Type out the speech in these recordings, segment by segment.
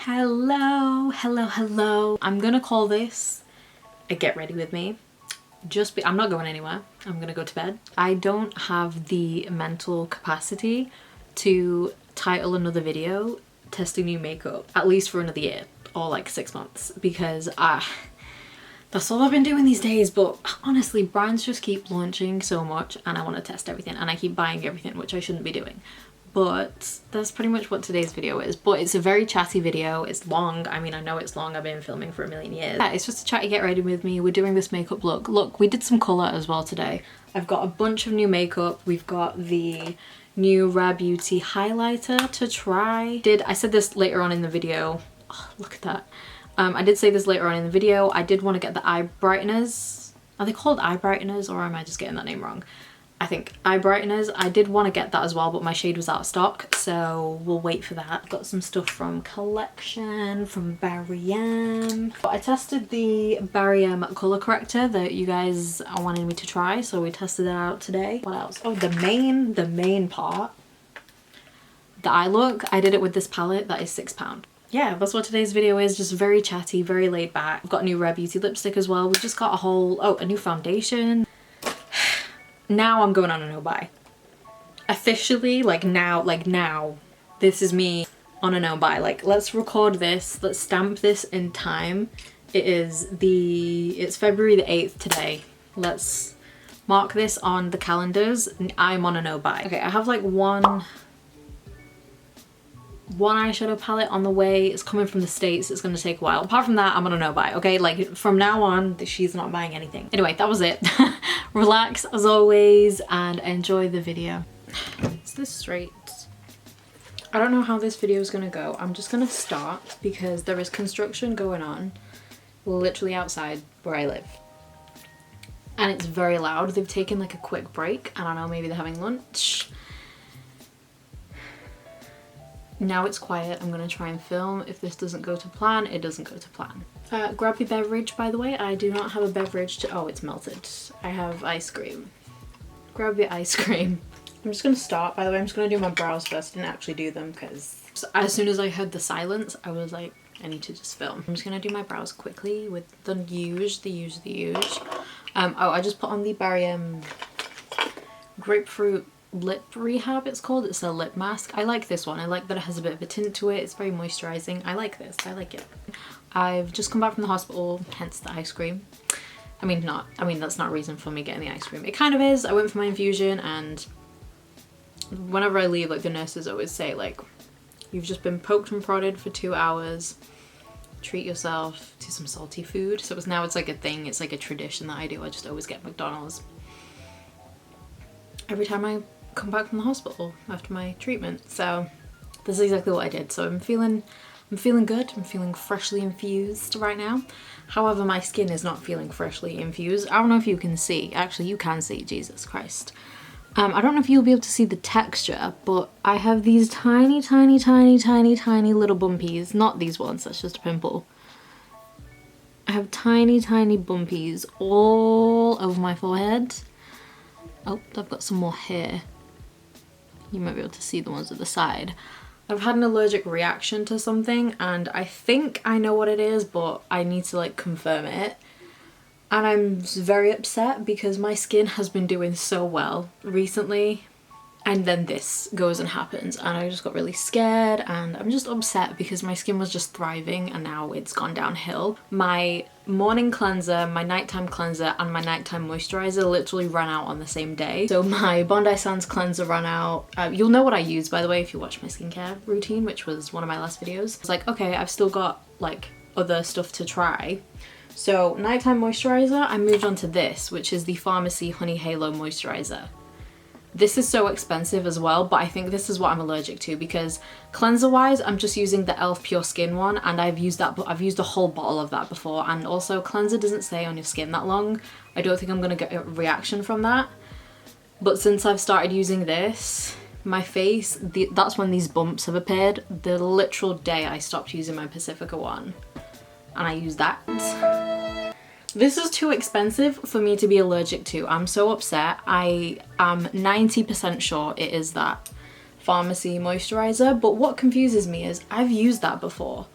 Hello. I'm gonna call this a get ready with me. I'm not going anywhere. I'm gonna go to bed. I don't have the mental capacity to title another video testing new makeup, at least for another year or like 6 months, because that's all I've been doing these days. But honestly, brands just keep launching so much and I want to test everything and I keep buying everything, which I shouldn't be doing. But that's pretty much what today's video is. But it's a very chatty video. It's long. I mean, I know it's long. I've been filming for a million years. Yeah, it's just a chatty get ready with me. We're doing this makeup look. Look, we did some colour as well today. I've got a bunch of new makeup. We've got the new Rare Beauty highlighter to try. I said this later on in the video. Oh, look at that. I did say this later on in the video. I did want to get the eye brighteners. Are they called eye brighteners or am I just getting that name wrong? I think eye brighteners. I did want to get that as well, but my shade was out of stock, so we'll wait for that. Got some stuff from Collection, from Barry. I tested the Barry colour corrector that you guys are wanting me to try, so we tested that out today. What else? Oh, the main part, the eye look. I did it with this palette that is £6. Yeah, that's what today's video is. Just very chatty, very laid back. I've got a new Rare Beauty lipstick as well. We've just got a new foundation. Now I'm going on a no-buy. Officially, like now, this is me on a no-buy. Like, let's record this, let's stamp this in time. It's February the 8th today. Let's mark this on the calendars. I'm on a no-buy. Okay, I have like one eyeshadow palette on the way. It's coming from the States. It's going to take a while. Apart from that, I'm on a no-buy, okay? Like, from now on, she's not buying anything. Anyway, that was it. Relax as always and enjoy the video. Is this straight? I don't know how this video is going to go. I'm just going to start because there is construction going on literally outside where I live. And it's very loud. They've taken like a quick break. I don't know, maybe they're having lunch. Now it's quiet. I'm gonna try and film. If this doesn't go to plan, it doesn't go to plan. Grab your beverage, by the way. I do not have a beverage to— oh, it's melted. I have ice cream. Grab your ice cream. I'm just gonna start, by the way. I'm just gonna do my brows first. I didn't actually do them because as soon as I heard the silence, I was like, I need to just film. I'm just gonna do my brows quickly with the huge. Oh, I just put on the Barry grapefruit lip rehab, it's called. It's a lip mask. I like this one. I like that it has a bit of a tint to it. It's very moisturizing. I like this. I like it. I've just come back from the hospital, hence the ice cream. I mean, that's not a reason for me getting the ice cream. It kind of is. I went for my infusion and whenever I leave, like, the nurses always say, like, you've just been poked and prodded for 2 hours. Treat yourself to some salty food. So it's like a thing. It's like a tradition that I do. I just always get McDonald's every time I come back from the hospital after my treatment. So this is exactly what I did. So I'm feeling good. I'm feeling freshly infused right now. However, my skin is not feeling freshly infused. I don't know if you can see. Actually, you can see. Jesus Christ. I don't know if you'll be able to see the texture, but I have these tiny little bumpies. Not these ones, that's just a pimple. I have tiny bumpies all over my forehead. Oh, I've got some more here. You might be able to see the ones at the side. I've had an allergic reaction to something and I think I know what it is, but I need to like confirm it. And I'm very upset because my skin has been doing so well recently and then this goes and happens and I just got really scared and I'm just upset because my skin was just thriving and now it's gone downhill. My morning cleanser, my nighttime cleanser and my nighttime moisturizer literally ran out on the same day. So my Bondi Sands cleanser ran out. You'll know what I use, by the way, if you watch my skincare routine, which was one of my last videos. It's like, okay, I've still got like other stuff to try. So nighttime moisturizer, I moved on to this, which is the Pharmacy Honey Halo Moisturizer. This is so expensive as well, but I think this is what I'm allergic to because cleanser wise, I'm just using the e.l.f. Pure Skin one and I've used a whole bottle of that before, and also cleanser doesn't stay on your skin that long. I don't think I'm gonna get a reaction from that. But since I've started using this, my face, that's when these bumps have appeared. The literal day I stopped using my Pacifica one and I used that. This is too expensive for me to be allergic to. I'm so upset. I am 90% sure it is that Pharmacy moisturizer, but what confuses me is I've used that before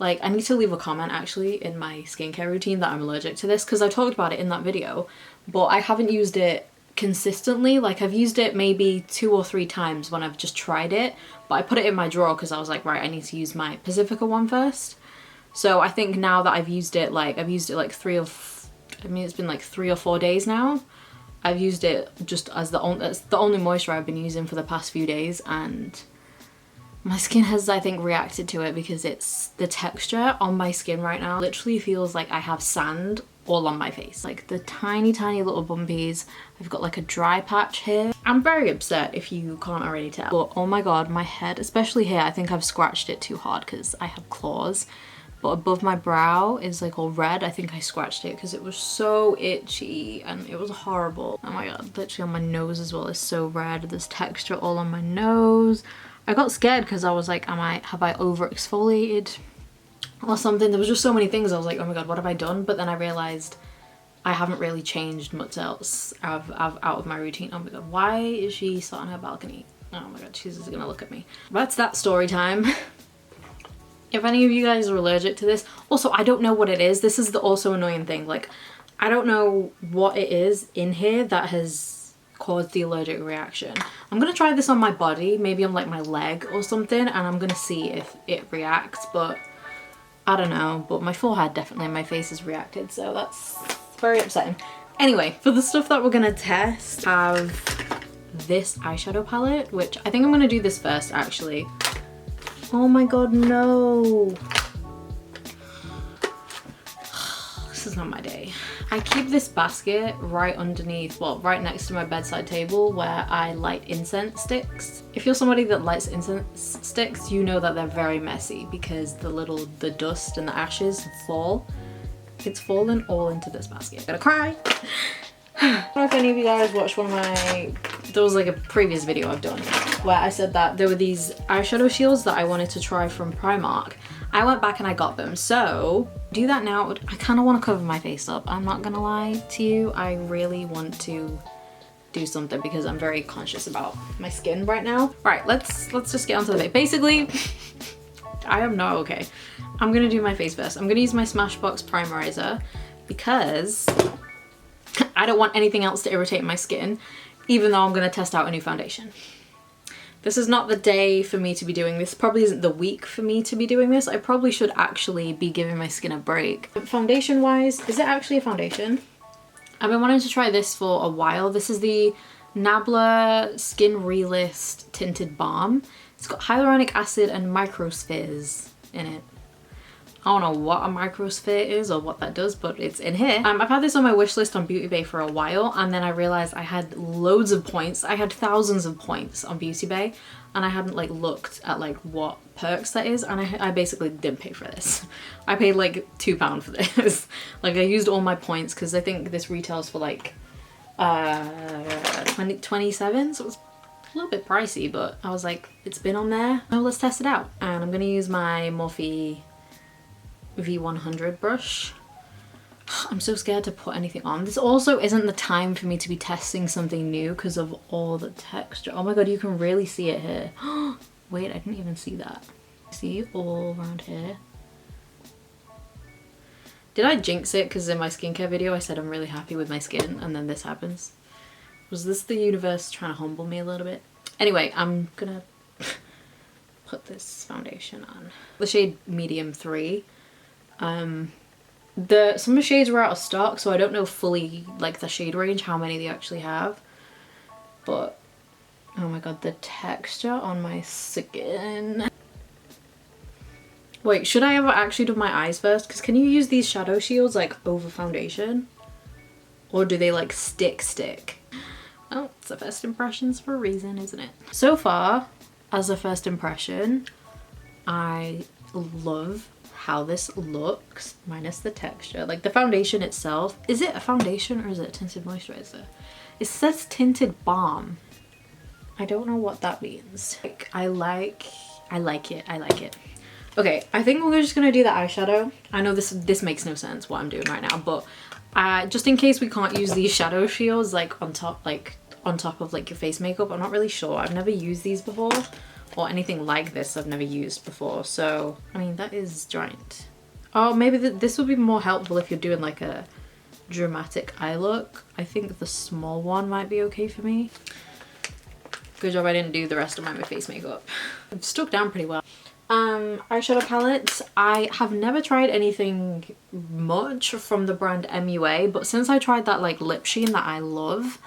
like, I need to leave a comment actually in my skincare routine that I'm allergic to this, because I talked about it in that video, but I haven't used it consistently. Like, I've used it maybe 2 or 3 times when I've just tried it, but I put it in my drawer because I was like, right, I need to use my Pacifica one first. So I think now that I've used it like 3 or I mean, it's been like 3 or 4 days now. I've used it just as the only moisture I've been using for the past few days, and my skin has, I think, reacted to it because it's the texture on my skin right now literally feels like I have sand all on my face. Like the tiny little bumpies. I've got like a dry patch here. I'm very upset if you can't already tell. But oh my god, my head, especially here, I think I've scratched it too hard because I have claws. But above my brow is like all red. I think I scratched it because it was so itchy and it was horrible. Oh my god, literally on my nose as well is so red. There's texture all on my nose. I got scared because I was like, have I over exfoliated or something? There was just so many things. I was like, oh my god, what have I done? But then I realized I haven't really changed much else out of my routine. Oh my god, why is she sat on her balcony? Oh my god, she's just gonna look at me. That's that story time. If any of you guys are allergic to this, also I don't know what it is. This is the also annoying thing. Like, I don't know what it is in here that has caused the allergic reaction. I'm gonna try this on my body, maybe on like my leg or something, and I'm gonna see if it reacts, but I don't know. But my forehead definitely and my face has reacted, so that's very upsetting. Anyway, for the stuff that we're gonna test, I have this eyeshadow palette, which I think I'm gonna do this first actually. Oh my god, no. This is not my day. I keep this basket right underneath, well, right next to my bedside table where I light incense sticks. If you're somebody that lights incense sticks, you know that they're very messy because the dust and the ashes fall. It's fallen all into this basket. I'm gonna cry. I don't know if any of you guys watched one of my, there was like a previous video I've done where I said that there were these eyeshadow shields that I wanted to try from Primark. I went back and I got them, so do that now. I kind of want to cover my face up. I'm not gonna lie to you. I really want to do something because I'm very conscious about my skin right now. Right, let's just get onto the face. Basically, I am not okay. I'm gonna do my face first. I'm gonna use my Smashbox primerizer because I don't want anything else to irritate my skin, even though I'm gonna test out a new foundation. This is not the day for me to be doing this. Probably isn't the week for me to be doing this. I probably should actually be giving my skin a break. Foundation wise, is it actually a foundation? I've been wanting to try this for a while. This is the Nabla Skin Realist Tinted Balm. It's got hyaluronic acid and microspheres in it. I don't know what a microsphere is or what that does, but it's in here. I've had this on my wish list on Beauty Bay for a while, and then I realized I had loads of points. I had thousands of points on Beauty Bay, and I hadn't like looked at like what perks that is, and I basically didn't pay for this. I paid like £2 for this. Like, I used all my points because I think this retails for like 27, so it was a little bit pricey, but I was like, it's been on there. Oh, let's test it out. And I'm gonna use my Morphe V100 brush. I'm so scared to put anything on. This also isn't the time for me to be testing something new because of all the texture. Oh my god, you can really see it here. Wait, I didn't even see that. See, all around here. Did I jinx it because in my skincare video I said I'm really happy with my skin and then this happens? Was this the universe trying to humble me a little bit? Anyway, I'm gonna put this foundation on. The shade Medium 3. Some of the shades were out of stock, so I don't know fully like the shade range, how many they actually have, but oh my god, the texture on my skin. Wait, should I have actually done my eyes first? Because can you use these shadow shields like over foundation, or do they like stick? Oh, it's the first impressions for a reason, isn't it? So far, as a first impression, I love how this looks, minus the texture. Like the foundation itself, is it a foundation or is it a tinted moisturizer? It says tinted balm. I don't know what that means. Like, I like it. Okay, I think we're just gonna do the eyeshadow. I know this makes no sense what I'm doing right now, but just in case we can't use these shadow shields like on top of like your face makeup, I'm not really sure. I've never used these before. or anything like this I've never used before. So, I mean, that is giant. Oh, maybe this would be more helpful if you're doing like a dramatic eye look. I think the small one might be okay for me. Good job I didn't do the rest of my face makeup. It's stuck down pretty well. Eyeshadow palettes. I have never tried anything much from the brand MUA, but since I tried that like lip sheen that I love,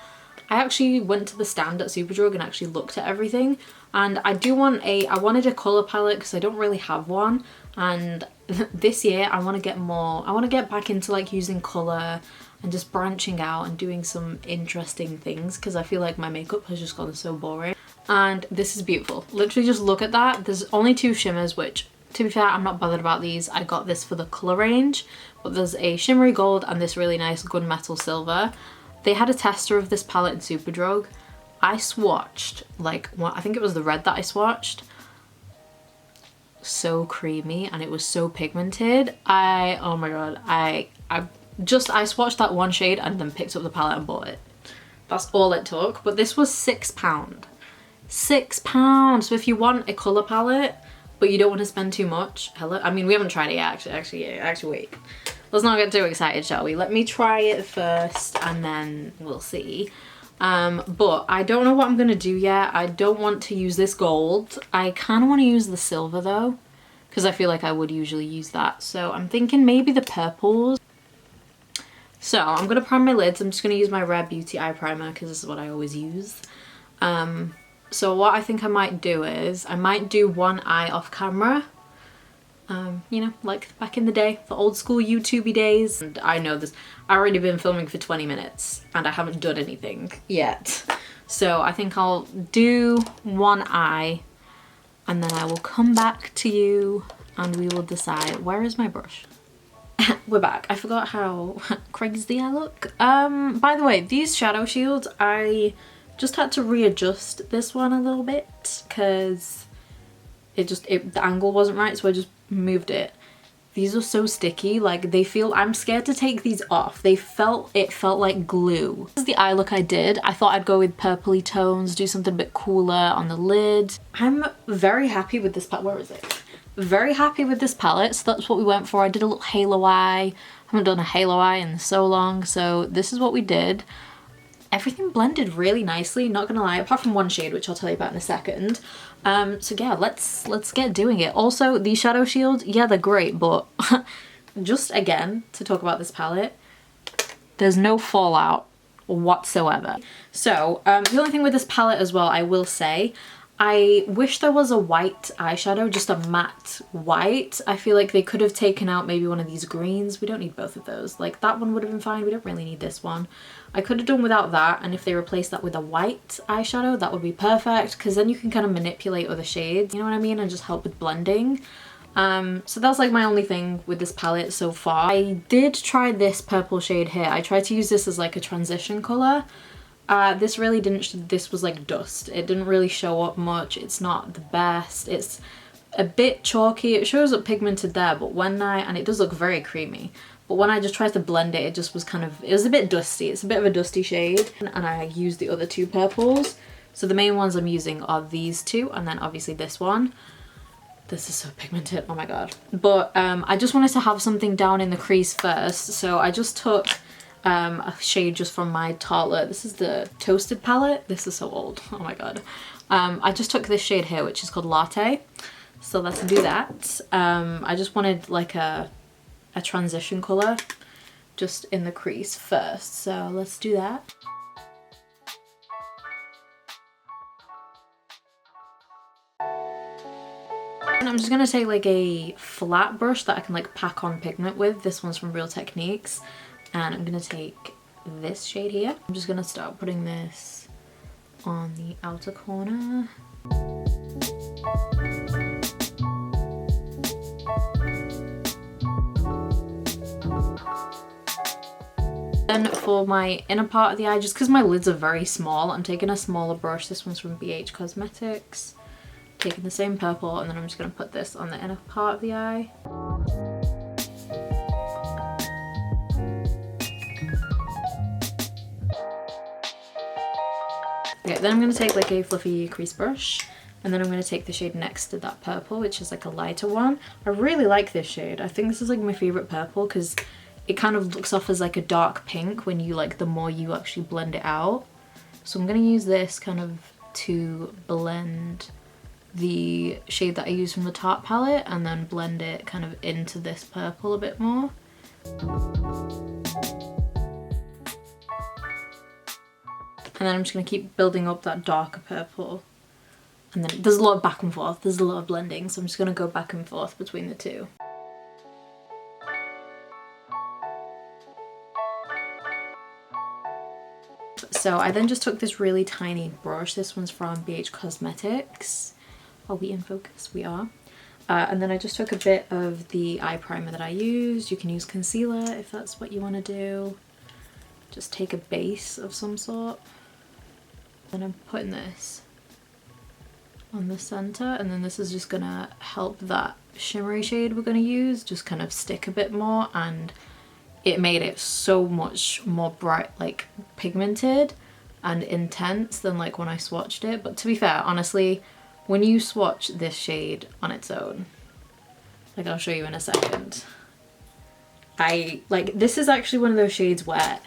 I actually went to the stand at Superdrug and actually looked at everything. And I wanted a colour palette because I don't really have one. And this year I want to get back into like using colour and just branching out and doing some interesting things, because I feel like my makeup has just gotten so boring. And this is beautiful. Literally just look at that. There's only 2 shimmers, which to be fair, I'm not bothered about these. I got this for the colour range, but there's a shimmery gold and this really nice gunmetal silver. They had a tester of this palette in Superdrug. I swatched like I think it was the red that I swatched. So creamy, and it was so pigmented. Oh my god, I swatched that one shade and then picked up the palette and bought it. That's all it took. But this was £6. £6. So if you want a colour palette but you don't want to spend too much, I mean, we haven't tried it yet, actually wait. Let's not get too excited, shall we? Let me try it first and then we'll see. But I don't know what I'm gonna do yet. I don't want to use this gold. I kind of want to use the silver though, because I feel like I would usually use that. So I'm thinking maybe the purples. So I'm gonna prime my lids. I'm just gonna use my Rare Beauty eye primer because this is what I always use. So what I think I might do is I might do one eye off camera. You know, like back in the day, the old school YouTubey days. And I know this, I've already been filming for 20 minutes and I haven't done anything yet. So I think I'll do one eye and then I will come back to you and we will decide. Where is my brush? We're back. I forgot how crazy I look. By the way, these shadow shields, I just had to readjust this one a little bit because the angle wasn't right, so I just moved it. These are so sticky, like they feel, I'm scared to take these off. It felt like glue. This is the eye look I did. I thought I'd go with purpley tones, do something a bit cooler on the lid. I'm very happy with this palette. Where is it? Very happy with this palette, so that's what we went for. I did a little halo eye. I haven't done a halo eye in so long, so this is what we did. Everything blended really nicely, not gonna lie, apart from one shade, which I'll tell you about in a second. So yeah, let's get doing it. Also, these shadow shields, yeah, they're great, but just again, to talk about this palette, there's no fallout whatsoever. So, the only thing with this palette as well, I will say, I wish there was a white eyeshadow, just a matte white. I feel like they could have taken out maybe one of these greens. We don't need both of those. Like that one would have been fine. We don't really need this one. I could have done without that, and if they replaced that with a white eyeshadow, that would be perfect, because then you can kind of manipulate other shades, you know what I mean, and just help with blending. So that's like my only thing with this palette so far. I did try this purple shade here. I tried to use this as like a transition colour. This really didn't, this was like dust. It didn't really show up much. It's not the best. It's a bit chalky. It shows up pigmented there, but and it does look very creamy. But when I just tried to blend it, it just was kind of, it was a bit dusty. It's a bit of a dusty shade. And I used the other 2 purples. So the main ones I'm using are these 2, and then obviously this one. This is so pigmented, oh my god. But I just wanted to have something down in the crease first. So I just took a shade just from my Tartelette. This is the Toasted palette. This is so old, oh my god. I just took this shade here, which is called Latte. So let's do that. I just wanted like a transition colour just in the crease first. So let's do that. And I'm just gonna take like a flat brush that I can like pack on pigment with. This one's from Real Techniques. And I'm gonna take this shade here. I'm just gonna start putting this on the outer corner. Then for my inner part of the eye, just because my lids are very small, I'm taking a smaller brush. This one's from BH Cosmetics. Taking the same purple, and then I'm just going to put this on the inner part of the eye. Okay, then I'm going to take like a fluffy crease brush, And then I'm going to take the shade next to that purple, which is like a lighter one. I really like this shade. I think this is like my favorite purple because it kind of looks off as like a dark pink when you like, the more you actually blend it out. So I'm going to use this kind of to blend the shade that I use from the Tarte palette and then blend it kind of into this purple a bit more. And then I'm just going to keep building up that darker purple. And then there's a lot of back and forth, there's a lot of blending, so I'm just going to go back and forth between the two. So I then just took this really tiny brush, this one's from BH Cosmetics. Are we in focus? We are. And then I just took a bit of the eye primer that I used. You can use concealer if that's what you want to do. Just take a base of some sort. And I'm putting this on the center, and then this is just gonna help that shimmery shade we're gonna use just kind of stick a bit more, and it made it so much more bright, like pigmented and intense than like when I swatched it. But to be fair, honestly, when you swatch this shade on its own, like I'll show you in a second, this is actually one of those shades where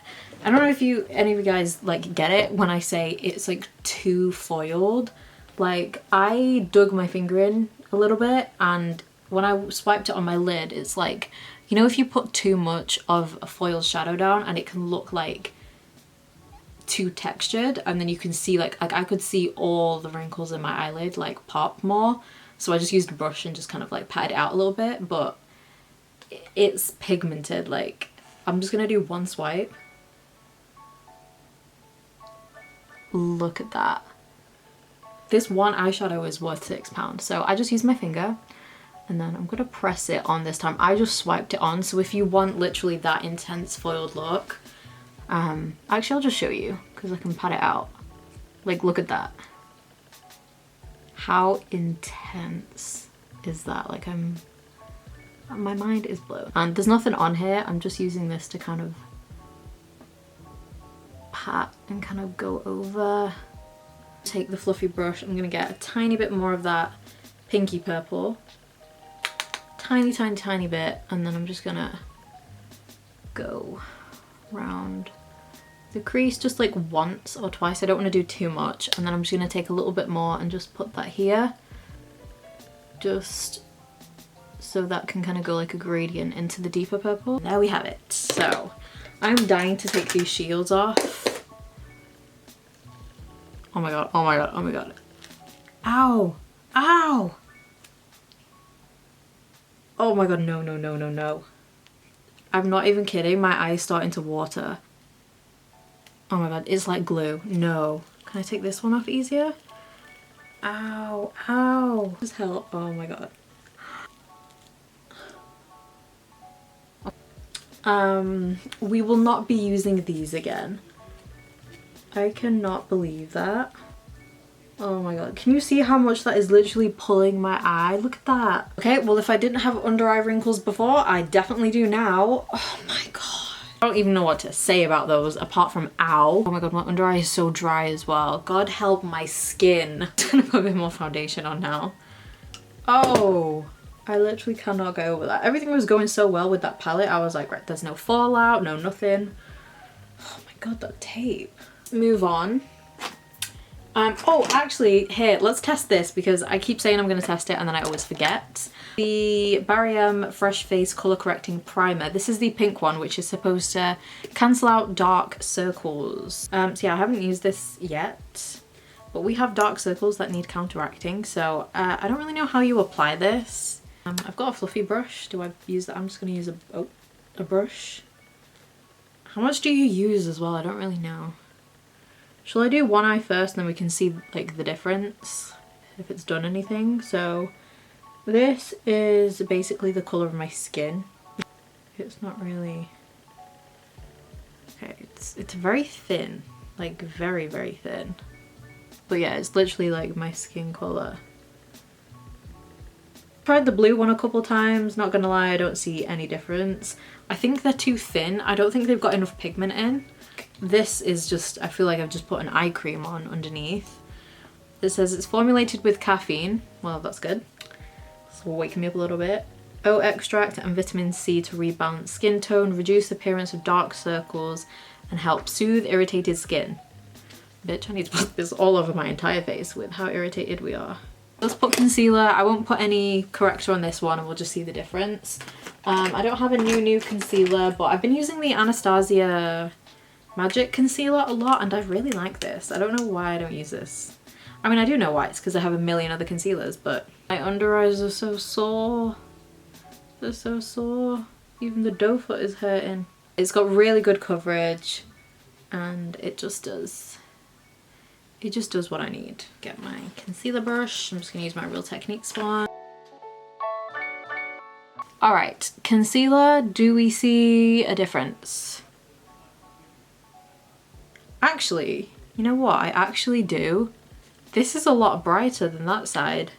I don't know if any of you guys like get it when I say it's like too foiled. Like I dug my finger in a little bit, and when I swiped it on my lid, it's like, you know, if you put too much of a foiled shadow down and it can look like too textured, and then you can see like I could see all the wrinkles in my eyelid like pop more. So I just used a brush and just kind of like patted it out a little bit, but it's pigmented. Like I'm just gonna do one swipe. Look at that. This one eyeshadow is worth £6. So I just used my finger and then I'm gonna press it on this time. I just swiped it on. So if you want literally that intense foiled look, actually I'll just show you because I can pat it out. Like look at that. How intense is that? Like my mind is blown. And there's nothing on here. I'm just using this to kind of pat and kind of go over. Take the fluffy brush, I'm gonna get a tiny bit more of that pinky purple, tiny bit, and then I'm just gonna go round the crease just like once or twice. I don't want to do too much, and then I'm just gonna take a little bit more and just put that here, just so that can kind of go like a gradient into the deeper purple. There we have it. So I'm dying to take these shields off. Oh my god, oh my god, oh my god. Ow! Ow! Oh my god, no, no, no, no, no. I'm not even kidding, my eye's starting to water. Oh my god, it's like glue. No. Can I take this one off easier? Ow, ow. Just help. Oh my god. We will not be using these again. I cannot believe that. Oh my god, can you see how much that is literally pulling my eye? Look at that. Okay, well if I didn't have under eye wrinkles before, I definitely do now. Oh my god. I don't even know what to say about those apart from ow. Oh my god, my under eye is so dry as well. God help my skin. I'm gonna put a bit more foundation on now. Oh, I literally cannot go over that. Everything was going so well with that palette. I was like, right, there's no fallout, no nothing. Oh my god, that tape. Move on. Oh, actually, here, let's test this because I keep saying I'm going to test it and then I always forget. The Barry Fresh Face Colour Correcting Primer. This is the pink one, which is supposed to cancel out dark circles. So yeah, I haven't used this yet, but we have dark circles that need counteracting. So I don't really know how you apply this. I've got a fluffy brush. Do I use that? I'm just going to use a brush. How much do you use as well? I don't really know. Shall I do one eye first and then we can see like the difference if it's done anything? So this is basically the colour of my skin. It's not really... Okay, it's very thin, like very, very thin. But yeah, it's literally like my skin colour. Tried the blue one a couple times, not gonna lie, I don't see any difference. I think they're too thin. I don't think they've got enough pigment in. This is just, I feel like I've just put an eye cream on underneath. It says it's formulated with caffeine. Well, that's good. It's waking me up a little bit. Oat extract and vitamin C to rebalance skin tone, reduce appearance of dark circles, and help soothe irritated skin. Bitch, I need to put this all over my entire face with how irritated we are. Let's put concealer. I won't put any corrector on this one and we'll just see the difference. I don't have a new concealer, but I've been using the Anastasia Magic Concealer a lot and I really like this. I don't know why I don't use this. I mean, I do know why. It's because I have a million other concealers, but my under eyes are so sore. They're so sore. Even the doe foot is hurting. It's got really good coverage and it just does what I need. Get my concealer brush. I'm just gonna use my Real Techniques one. All right, concealer, do we see a difference? Actually, you know what? I actually do. This is a lot brighter than that side.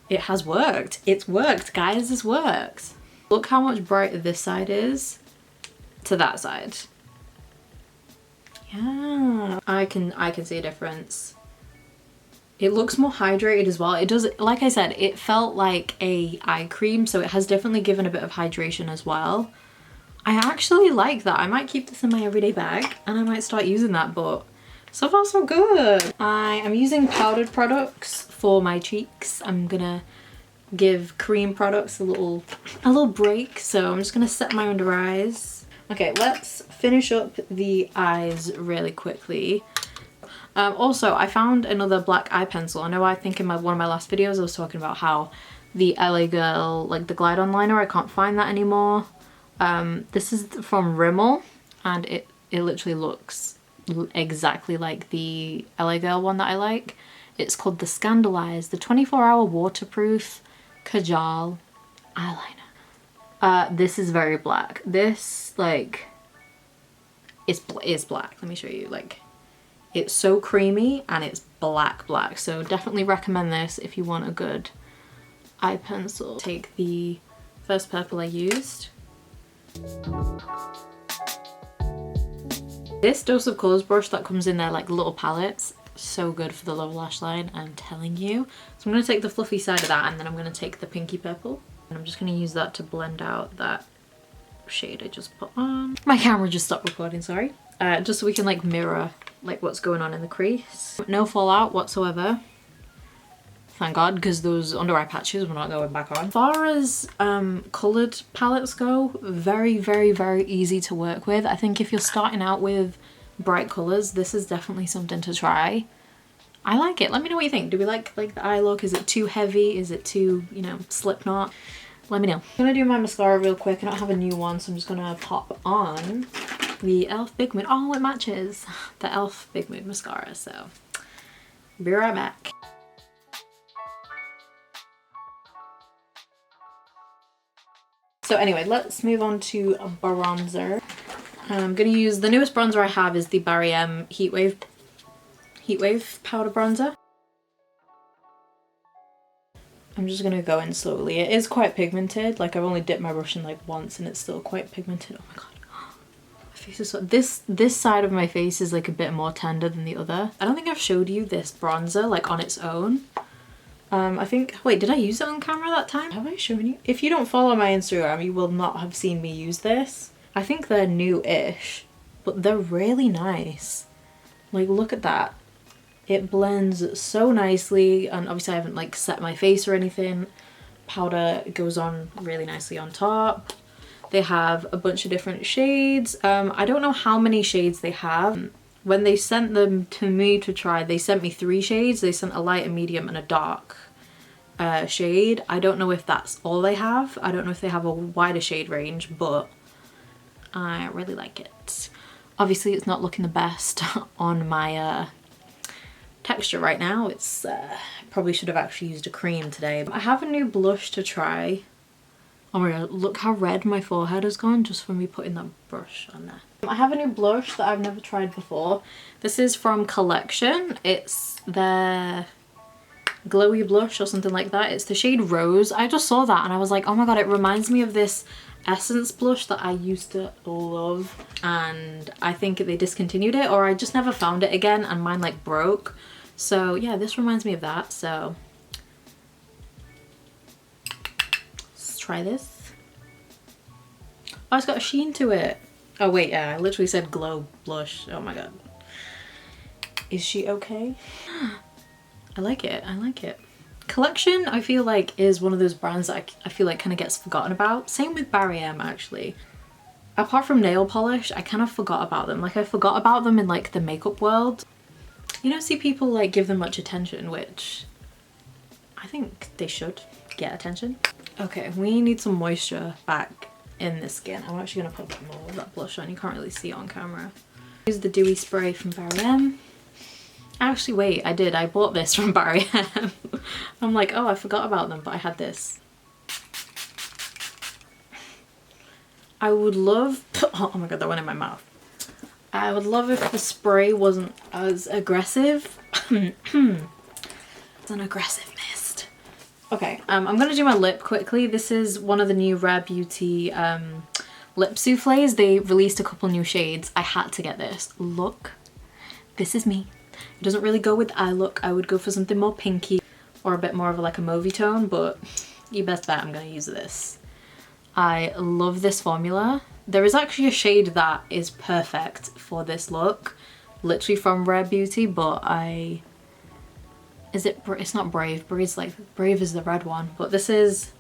It has worked. It's worked, guys. This works. Look how much brighter this side is to that side. Yeah, I can see a difference. It looks more hydrated as well. It does, like I said, it felt like a eye cream, so it has definitely given a bit of hydration as well. I actually like that. I might keep this in my everyday bag and I might start using that, but so far so good. I am using powdered products for my cheeks. I'm gonna give cream products a little break, so I'm just gonna set my under eyes. Okay, let's finish up the eyes really quickly. Also, I found another black eye pencil. I know I think in one of my last videos I was talking about how the LA Girl, like the Glide On liner, I can't find that anymore. This is from Rimmel and it literally looks exactly like the LA Girl one that I like. It's called the Scandalize, the 24-hour waterproof kajal eyeliner. This is very black. This, like, is black. Let me show you. Like, it's so creamy and it's black. So definitely recommend this if you want a good eye pencil. Take the first purple I used. This Dose of Colours brush that comes in their like little palettes, so good for the lower lash line, I'm telling you. So I'm going to take the fluffy side of that and then I'm going to take the pinky purple and I'm just going to use that to blend out that shade I just put on. My camera just stopped recording, sorry. Just so we can like mirror like what's going on in the crease. No fallout whatsoever. Thank God, because those under eye patches were not going back on. As far as coloured palettes go, very easy to work with. I think if you're starting out with bright colours, this is definitely something to try. I like it. Let me know what you think. Do we like the eye look? Is it too heavy? Is it too, you know, slip knot? Let me know. I'm gonna do my mascara real quick. I don't have a new one, so I'm just gonna pop on the e.l.f. Big Mood. Oh, it matches the e.l.f. Big Mood mascara, so be right back. So anyway, let's move on to a bronzer. I'm going to use the newest bronzer I have is the Barry M Heatwave powder bronzer. I'm just going to go in slowly. It is quite pigmented. Like I've only dipped my brush in like once and it's still quite pigmented. Oh my god. My face is so... This side of my face is like a bit more tender than the other. I don't think I've showed you this bronzer like on its own. I think, wait, did I use it on camera that time? Have I shown you? If you don't follow my Instagram, you will not have seen me use this. I think they're new-ish, but they're really nice. Like, look at that. It blends so nicely, and obviously I haven't like set my face or anything. Powder goes on really nicely on top. They have a bunch of different shades. I don't know how many shades they have. When they sent them to me to try, they sent me 3 shades. They sent a light, a medium, and a dark shade. I don't know if that's all they have. I don't know if they have a wider shade range, but I really like it. Obviously, it's not looking the best on my texture right now. It's probably should have actually used a cream today. I have a new blush to try. Oh my god, look how red my forehead has gone just from me putting that brush on there. I have a new blush that I've never tried before. This is from Collection. It's their glowy blush or something like that. It's the shade Rose. I just saw that and I was like, oh my god, it reminds me of this Essence blush that I used to love, and I think they discontinued it or I just never found it again and mine like broke. So yeah, this reminds me of that. So let's try this. Oh, it's got a sheen to it. Oh wait, yeah, I literally said glow blush. Oh my god. Is she okay? I like it, I like it. Collection, I feel like, is one of those brands that I feel like kind of gets forgotten about. Same with Barry M, actually. Apart from nail polish, I kind of forgot about them. Like, I forgot about them in like the makeup world. You don't see people like give them much attention, which I think they should get attention. Okay, we need some moisture back in the skin. I'm actually gonna put a bit more of that blush on. You can't really see it on camera. Use the dewy spray from Barry M. Actually, wait, I bought this from Barry M. I'm like, oh, I forgot about them, but I had this. I would love, oh my god, that went in my mouth. I would love if the spray wasn't as aggressive. It's an aggressive mist. Okay, I'm gonna do my lip quickly. This is one of the new Rare Beauty lip soufflés. They released a couple new shades. I had to get this. Look, this is me. It doesn't really go with eye look. I would go for something more pinky or a bit more of like a mauvey tone, but you best bet I'm gonna use this. I love this formula. There is actually a shade that is perfect for this look, literally from Rare Beauty, but it's not Brave. Brave is the red one, but this is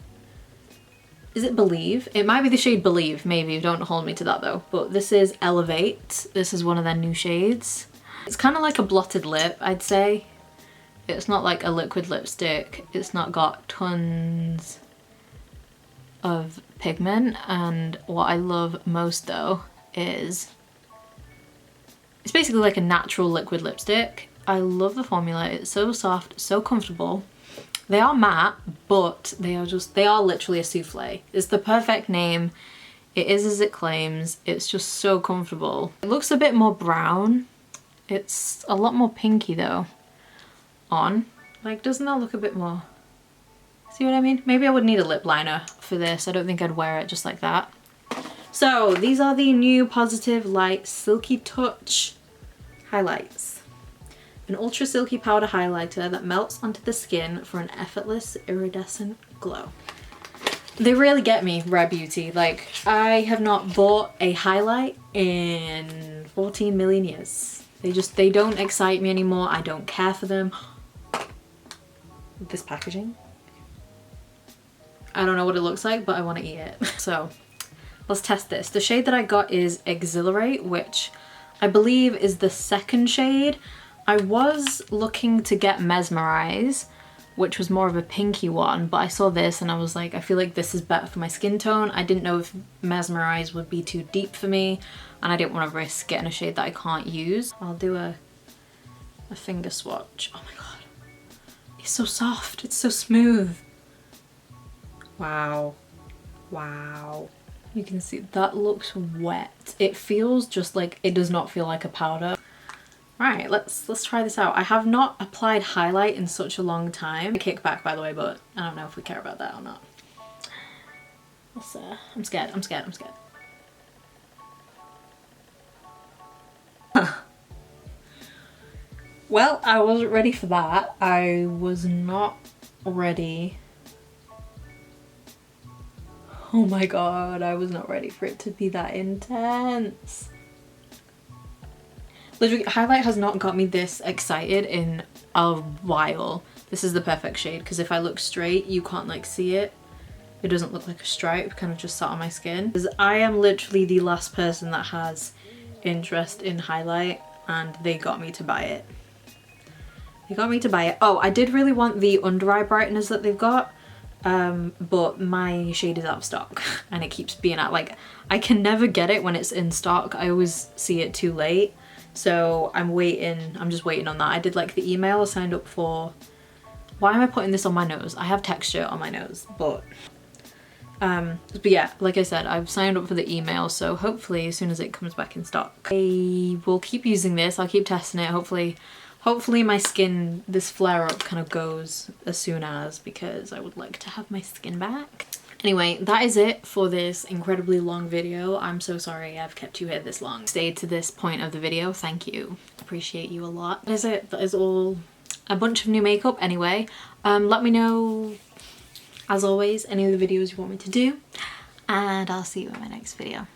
it Believe? It might be the shade Believe, maybe, don't hold me to that though. But this is Elevate. This is one of their new shades. It's kind of like a blotted lip, I'd say. It's not like a liquid lipstick. It's not got tons of pigment, and what I love most though is it's basically like a natural liquid lipstick. I love the formula. It's so soft, so comfortable. They are matte, but they are literally a souffle. It's the perfect name. It is as it claims. It's just so comfortable. It looks a bit more brown. It's a lot more pinky though on. Like, doesn't that look a bit more? See what I mean? Maybe I would need a lip liner for this. I don't think I'd wear it just like that. So these are the new Positive Light Silky Touch highlights. An ultra silky powder highlighter that melts onto the skin for an effortless iridescent glow. They really get me, Rare Beauty. Like, I have not bought a highlight in 14 million years. They don't excite me anymore. I don't care for them. This packaging. I don't know what it looks like, but I want to eat it. So let's test this. The shade that I got is Exhilarate, which I believe is the second shade. I was looking to get Mesmerize, which was more of a pinky one, but I saw this and I was like, I feel like this is better for my skin tone. I didn't know if Mesmerize would be too deep for me, and I didn't want to risk getting a shade that I can't use. I'll do a finger swatch. Oh my god. It's so soft. It's so smooth. Wow. Wow. You can see that looks wet. It feels just like, it does not feel like a powder. Right, let's try this out. I have not applied highlight in such a long time. Kickback, by the way, but I don't know if we care about that or not. Let's, I'm scared. Well, I wasn't ready for that. I was not ready. Oh my god, I was not ready for it to be that intense. Literally, highlight has not got me this excited in a while. This is the perfect shade, because if I look straight, you can't like see it. It doesn't look like a stripe, kind of just sat on my skin. Because I am literally the last person that has interest in highlight, and they got me to buy it. They got me to buy it. Oh, I did really want the under eye brighteners that they've got. But my shade is out of stock and it keeps being out. Like, I can never get it when it's in stock. I always see it too late. So I'm just waiting on that. I did like the email, I signed up for, why am I putting this on my nose? I have texture on my nose, but yeah, like I said, I've signed up for the email, so hopefully as soon as it comes back in stock, I will keep using this. I'll keep testing it. Hopefully my skin, this flare up kind of goes as soon as, because I would like to have my skin back. Anyway, that is it for this incredibly long video. I'm so sorry I've kept you here this long. Stayed to this point of the video, thank you. Appreciate you a lot. That is it. That is all a bunch of new makeup anyway. Let me know, as always, any of the videos you want me to do, and I'll see you in my next video.